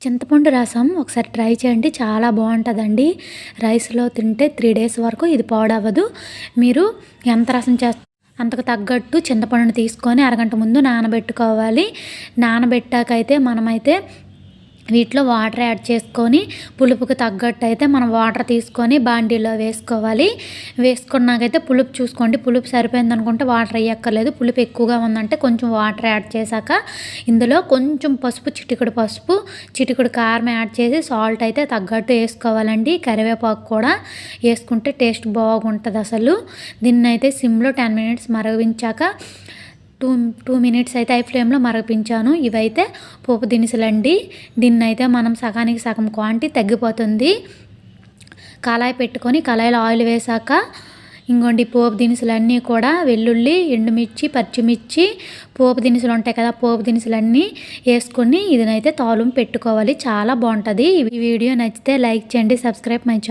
చింతపండు రసం ఒకసారి ట్రై చేయండి. చాలా బాగుంటుందండి. రైస్లో తింటే 3 డేస్ వరకు ఇది పాడవదు. మీరు ఎంత రసం అంతకు తగ్గట్టు చింతపండుని తీసుకొని అరగంట ముందు నానబెట్టుకోవాలి. నానబెట్టాకైతే మనమైతే వీటిలో వాటర్ యాడ్ చేసుకొని పులుపుకి తగ్గట్టు అయితే మనం వాటర్ తీసుకొని బాండీలో వేసుకోవాలి. వేసుకున్నాకైతే పులుపు చూసుకోండి. పులుపు సరిపోయింది అనుకుంటే వాటర్ వేయక్కర్లేదు. పులుపు ఎక్కువగా ఉందంటే కొంచెం వాటర్ యాడ్ చేశాక ఇందులో కొంచెం పసుపు, చిటికెడు కారం యాడ్ చేసి సాల్ట్ అయితే తగ్గట్టు వేసుకోవాలండి. కరివేపాకు కూడా వేసుకుంటే టేస్ట్ బాగుంటుంది అసలు. దీన్ని అయితే సిమ్లో 10 మినిట్స్ మరగించాక 2 మినిట్స్ అయితే హై ఫ్లేమ్లో మరిగించాను. ఇవైతే పోపు దినుసులండి. దీన్నైతే మనం సగానికి సగం క్వాంటిటీ తగ్గిపోతుంది. కళాయి పెట్టుకొని కళాయిలో ఆయిల్ వేసాక ఇంకోండి పోపు దినుసులన్నీ కూడా వెల్లుల్లి, ఎండుమిర్చి, పచ్చిమిర్చి, పోపు దినుసులు ఉంటాయి కదా, పోపు దినుసులన్నీ వేసుకొని ఇదనైతే తాలింపు పెట్టుకోవాలి. చాలా బాగుంటుంది. ఈ వీడియో నచ్చితే లైక్ చేయండి. Subscribe my channel.